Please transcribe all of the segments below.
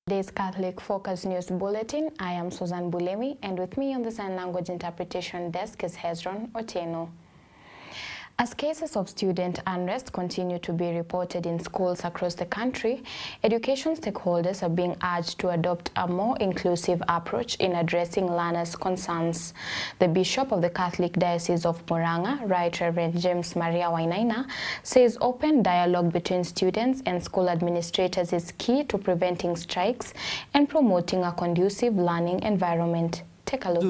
Today's Catholic Focus News Bulletin. I am Susan Bulemi, and with me on the Sign Language Interpretation Desk is Hezron Otieno. As cases of student unrest continue to be reported in schools across the country, education stakeholders are being urged to adopt a more inclusive approach in addressing learners' concerns. The Bishop of the Catholic Diocese of Murang'a, Right Reverend James Maria Wainaina, says open dialogue between students and school administrators is key to preventing strikes and promoting a conducive learning environment. Take a look.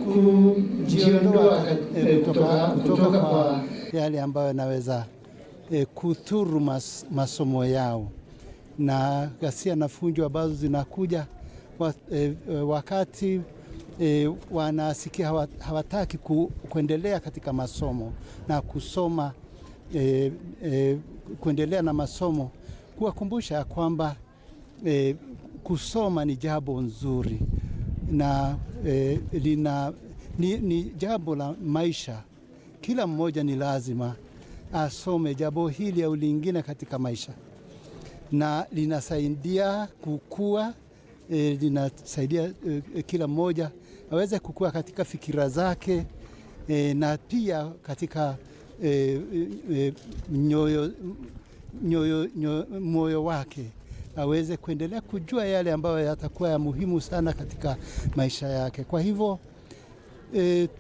Kujiondoa kutoka kwa yale ambayo yanaweza kudhuru masomo yao na ghasia na fujo ambazo zinakuja wakati wanasikia hawataki kuendelea katika masomo na kusoma, kuendelea na masomo, kuwakumbusha kwamba kusoma ni jambo nzuri na ni jambo la maisha. Kila mmoja ni lazima asome jambo hili au lingine katika maisha, na linasaidia kukua, linasaidia kila mmoja aweze kukua katika fikira zake, na pia katika moyo wake aweze kuendelea kujua yale ambayo yatakuwa ya muhimu sana katika maisha yake. Kwa hivyo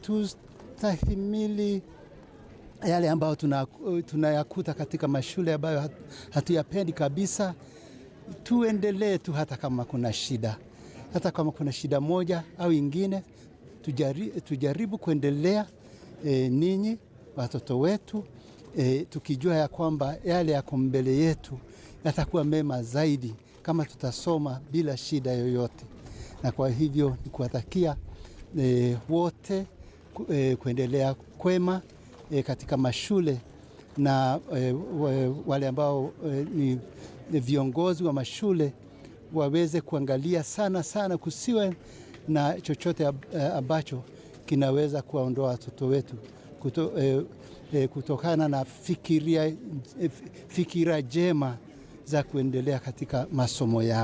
tustahimili yale ambayo tunayakuta katika mashule ambayo hatuyapendi kabisa. Tuendelee tu hata kama kuna shida. Hata kama kuna shida moja au ingine, tujaribu kuendelea ninyi watoto wetu, tukijua ya kwamba yale yako mbele yetu yatakuwa mema zaidi kama tutasoma bila shida yoyote. Na kwa hivyo ni kuwatakia wote kuendelea kwema katika mashule, na wale ambao ni viongozi wa mashule waweze kuangalia sana kusiwe na chochote ambacho kinaweza kuwaondoa watoto wetu kutokana na fikira jema za kuendelea katika masomo yao.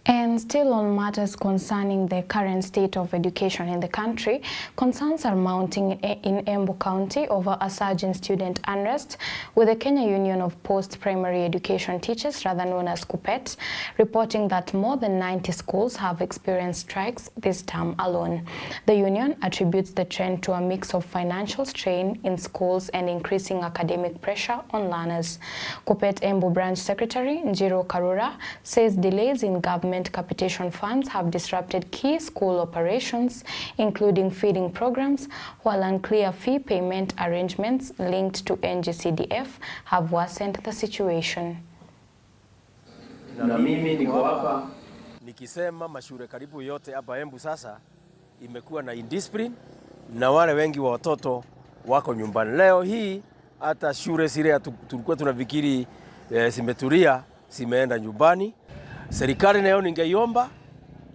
And still on matters concerning the current state of education in the country, concerns are mounting in Embu County over a surge in student unrest, with the Kenya Union of Post-Primary Education Teachers, rather known as KUPPET, reporting that more than 90 schools have experienced strikes this term alone. The union attributes the trend to a mix of financial strain in schools and increasing academic pressure on learners. KUPPET Embu Branch Secretary Njiro Karura says delays in government capitation funds have disrupted key school operations, including feeding programs, while unclear fee payment arrangements linked to NGCDF have worsened the situation. Na mimi niko hapa nikisema mashule karibu yote hapa Embu sasa imekuwa na indiscipline, na wale wengi wa watoto wako nyumbani. Leo hii hata shule zile tulikuwa tunafikiri zimetulia zimeenda nyumbani. Serikali nayo ningeiomba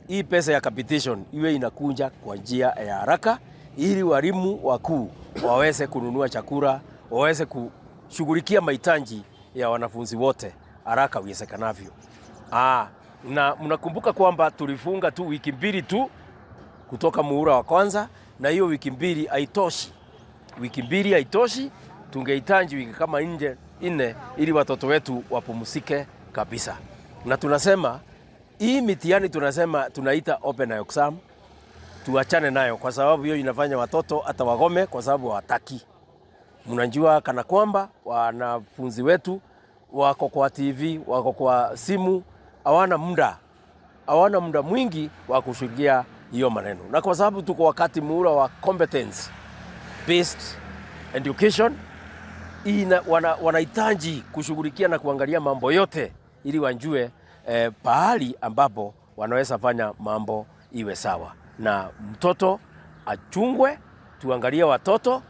hii pesa ya capitation iwe inakuja kwa njia ya haraka, ili walimu wakuu waweze kununua chakula, waweze kushughulikia mahitaji ya wanafunzi wote haraka iwezekanavyo. Na mnakumbuka kwamba tulifunga tu wiki mbili tu kutoka muhula wa kwanza, na hiyo wiki mbili haitoshi. Wiki mbili haitoshi, tungehitaji wiki kama nne ili watoto wetu wapumzike kabisa. Na tunasema hii mitihani tunaita open exam, tuachane nayo, kwa sababu hiyo inafanya watoto hata wagome kwa sababu hawataki. Mnajua kana kwamba wanafunzi wetu wako kwa TV, wako kwa simu, hawana muda mwingi wa kushughulikia hiyo maneno. Na kwa sababu tuko wakati muhula wa competence based education, wanahitaji kushughulikia na kuangalia mambo yote ili wanjue pahali ambapo wanaweza fanya mambo iwe sawa. Na mtoto achungwe, tuangalie watoto,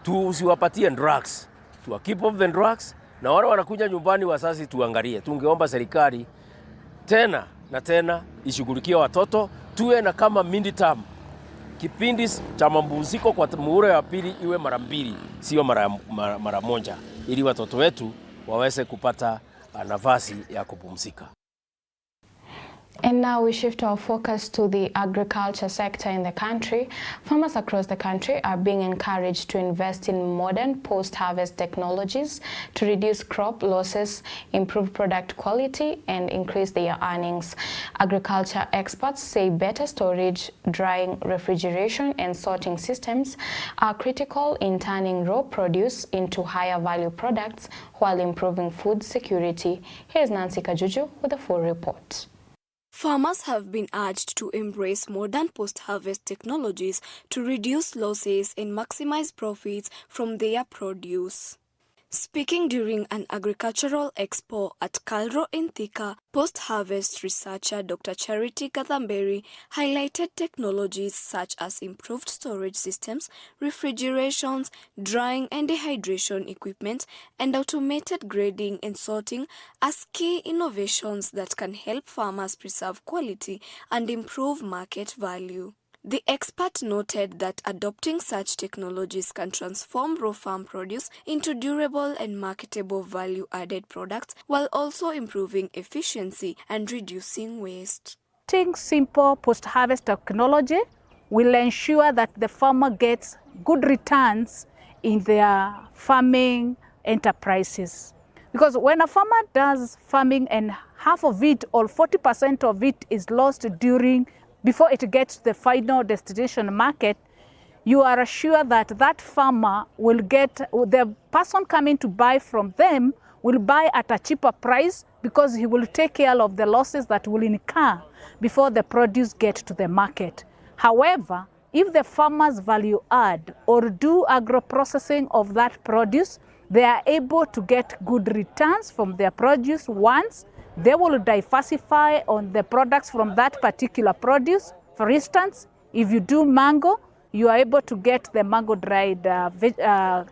tusiwapatie drugs, to keep off the drugs, na wale wanakuja nyumbani wazazi tuangalie. Tungeomba serikali tena na tena ishughulikie watoto, tuwe na kama mid-term kipindi cha mapumziko kwa muhula wa pili iwe mara mbili, sio mara moja. ili watoto wetu waweze kupata nafasi ya kupumzika. And now we shift our focus to the agriculture sector in the country. Farmers across the country are being encouraged to invest in modern post-harvest technologies to reduce crop losses, improve product quality, and increase their earnings. Agriculture experts say better storage, drying, refrigeration, and sorting systems are critical in turning raw produce into higher value products while improving food security. Here's Nancy Kajuju with a full report. Farmers have been urged to embrace modern post-harvest technologies to reduce losses and maximize profits from their produce. Speaking during an agricultural expo at Kalro in Thika, post-harvest researcher Dr. Charity Gathamberi highlighted technologies such as improved storage systems, refrigerations, drying and dehydration equipment, and automated grading and sorting as key innovations that can help farmers preserve quality and improve market value. The expert noted that adopting such technologies can transform raw farm produce into durable and marketable value-added products while also improving efficiency and reducing waste. Simple post-harvest technology will ensure that the farmer gets good returns in their farming enterprises. Because when a farmer does farming and half of it or 40% of it is lost before it gets to the final destination market, you are assured that that farmer will get, the person coming to buy from them will buy at a cheaper price because he will take care of the losses that will incur before the produce gets to the market. However, if the farmers value add or do agro-processing of that produce, they are able to get good returns from their produce once. They will diversify on the products from that particular produce. For instance, if you do mango, you are able to get the mango dried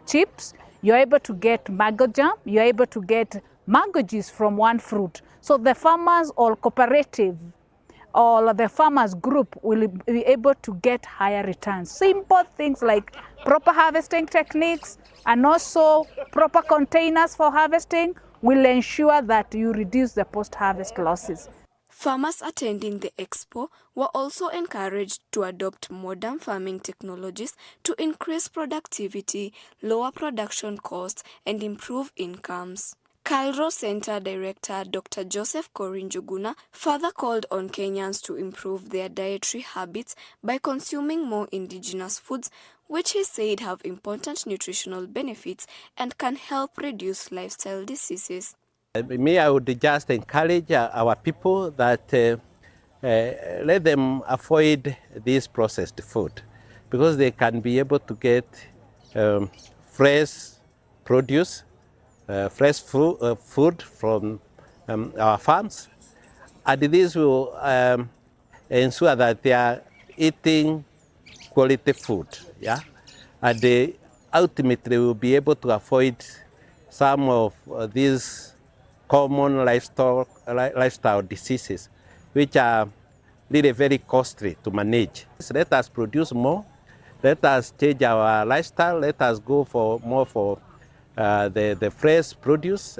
chips, you are able to get mango jam, you are able to get mango juice from one fruit. So the farmers or cooperative or the farmers group will be able to get higher returns. Simple things like proper harvesting techniques and also proper containers for harvesting will ensure that you reduce the post-harvest losses. Farmers attending the expo were also encouraged to adopt modern farming technologies to increase productivity, lower production costs, and improve incomes. Kalro Center Director Dr. Joseph Korinjuguna further called on Kenyans to improve their dietary habits by consuming more indigenous foods, which he said have important nutritional benefits and can help reduce lifestyle diseases. I would just encourage our people that let them avoid this processed food because they can be able to get fresh produce, fresh food from our farms, and this will ensure that they are eating quality food, yeah, and they ultimately will be able to avoid some of these common lifestyle diseases, which are really very costly to manage. So let us produce more, let us change our lifestyle, let us go for more for the fresh produce,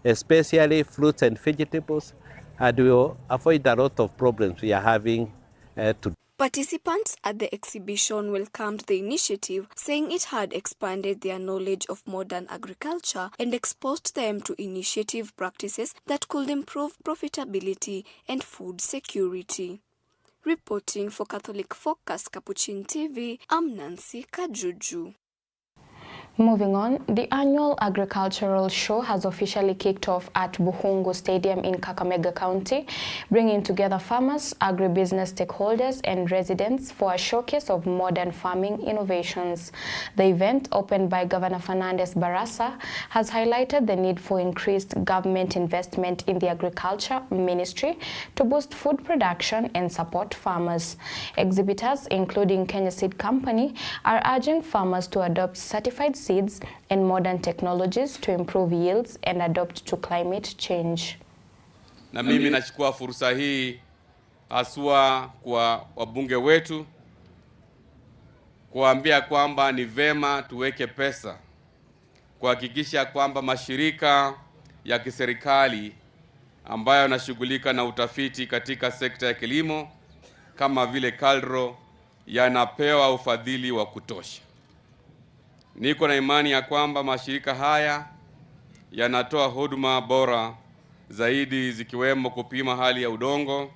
especially fruits and vegetables, and we will avoid a lot of problems we are having today. Participants at the exhibition welcomed the initiative, saying it had expanded their knowledge of modern agriculture and exposed them to initiative practices that could improve profitability and food security. Reporting for Catholic Focus Capuchin TV, I'm Nancy Kajuju. Moving on, the annual agricultural show has officially kicked off at Buhungu Stadium in Kakamega County, bringing together farmers, agribusiness stakeholders, and residents for a showcase of modern farming innovations. The event, opened by Governor Fernandez Barasa, has highlighted the need for increased government investment in the agriculture ministry to boost food production and support farmers. Exhibitors, including Kenya Seed Company, are urging farmers to adopt certified seeds and modern technologies to improve yields and adapt to climate change. Na mimi nachukua fursa hii haswa kwa wabunge wetu kuambia kwamba ni vema tuweke pesa kuhakikisha kwamba mashirika ya kiserikali ambayo yanashughulika na utafiti katika sekta ya kilimo kama vile KALRO yanapewa ufadhili wa kutosha. Niko na imani ya kwamba mashirika haya yanatoa huduma bora zaidi, zikiwemo kupima hali ya udongo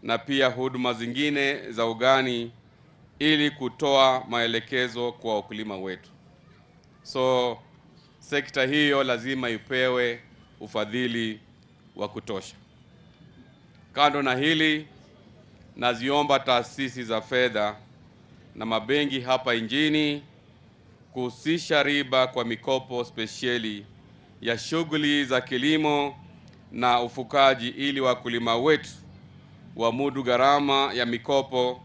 na pia huduma zingine za ugani ili kutoa maelekezo kwa wakulima wetu. So sekta hiyo lazima ipewe ufadhili wa kutosha. Kando na hili, naziomba taasisi za fedha na mabenki hapa nchini kuhusisha riba kwa mikopo spesheli ya shughuli za kilimo na ufugaji ili wakulima wetu wamudu gharama ya mikopo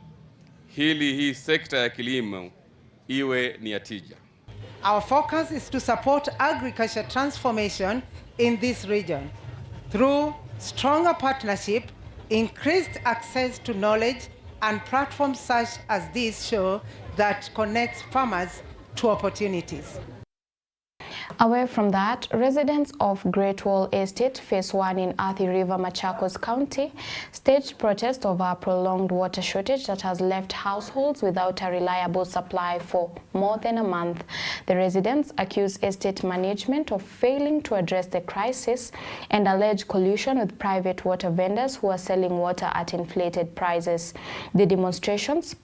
hili hii sekta ya kilimo iwe ni ya tija. Our focus is to support agriculture transformation in this region through stronger partnership, increased access to knowledge, and platforms such as this show that connects farmers to opportunities. Away from that, residents of Great Wall Estate, Phase 1 in Athi River, Machakos County, staged protest over a prolonged water shortage that has left households without a reliable supply for more than a month. The residents accuse estate management of failing to address the crisis and allege collusion with private water vendors who are selling water at inflated prices. The demonstrations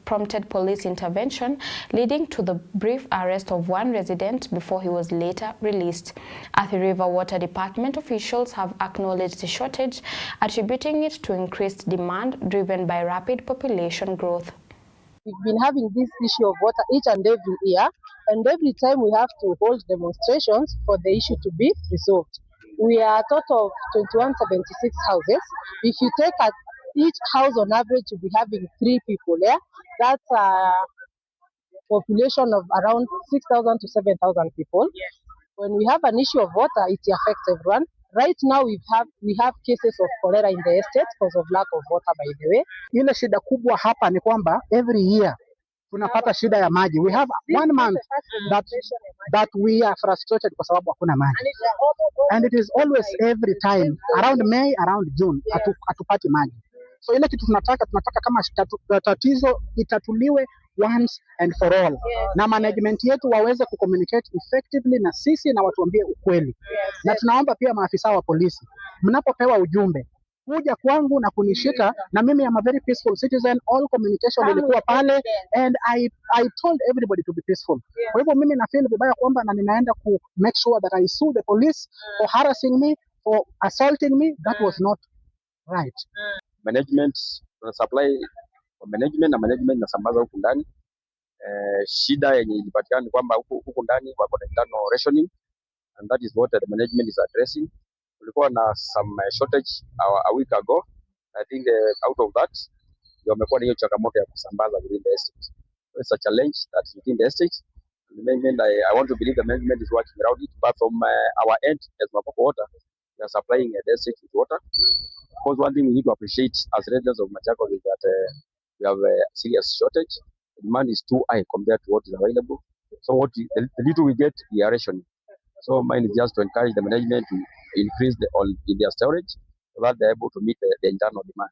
prompted police intervention, leading to the brief arrest of one resident before he was later released. Athi River Water Department officials have acknowledged the shortage, attributing it to increased demand driven by rapid population growth. We've been having this issue of water each and every year, and every time we have to hold demonstrations for the issue to be resolved. We are a total of 2176 houses. If you take at each house on average, you'll be having 3 people there. That's population of around 6,000 to 7,000 people. When we have an issue of water, it affects everyone. Right now we have cases of cholera in the estate because of lack of water, by the way. Ile shida kubwa hapa ni kwamba every year tunapata shida ya maji. We have 1 month that we are frustrated kwa sababu hakuna maji. And it is always every time around May, around June hatupati maji. So ile kitu tunataka kama tatizo itatuliwe once and for all. Na management yetu waweze kucommunicate effectively na sisi na watuambie ukweli. Na tunaomba pia maafisa wa polisi, mnapopewa ujumbe kuja kwangu na kunishika, na mimi am a very peaceful citizen, all communication ilikuwa pale and I told everybody to be peaceful. Kwa hivyo mimi na feel vibaya kwamba na ninaenda ku make sure that I sue the police for harassing me, for assaulting me. That was not right. Management supply kwa management na management nasambaza huku ndani. Shida yenye ilipatikana ni kwamba huku ndani wako na internal rationing, and that is what the management is addressing. Kulikuwa na some shortage a week ago. I think out of that wamekuwa na hiyo changamoto ya kusambaza within the estate. So it's a challenge that within the estate. The management, I want to believe the management is working around it, but from our end as Mapoko Water, we are supplying the estate with water. Because one thing we need to appreciate as residents of Machakos is that we have a serious shortage. The demand is too high compared to what is available. So the little we get, we are rationing. So mine is just to encourage the management to increase in their storage so that they're able to meet the internal demand.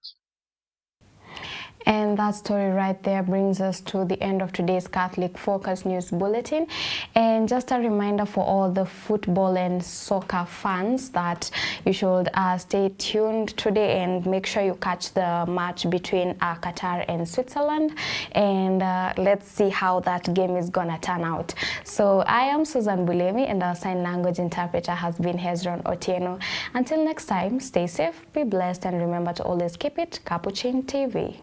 And that story right there brings us to the end of today's Catholic Focus News Bulletin. And just a reminder for all the football and soccer fans that you should stay tuned today and make sure you catch the match between Qatar and Switzerland. And let's see how that game is gonna turn out. So I am Susan Bulemi, and our sign language interpreter has been Hezron Otieno. Until next time, stay safe, be blessed, and remember to always keep it Capuchin TV.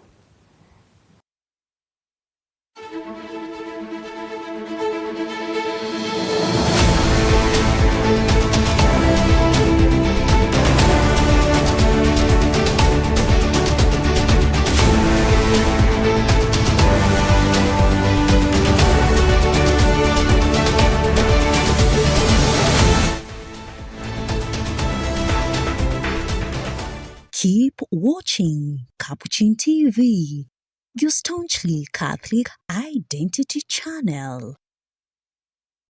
Keep watching Capuchin TV, your staunchly Catholic identity channel.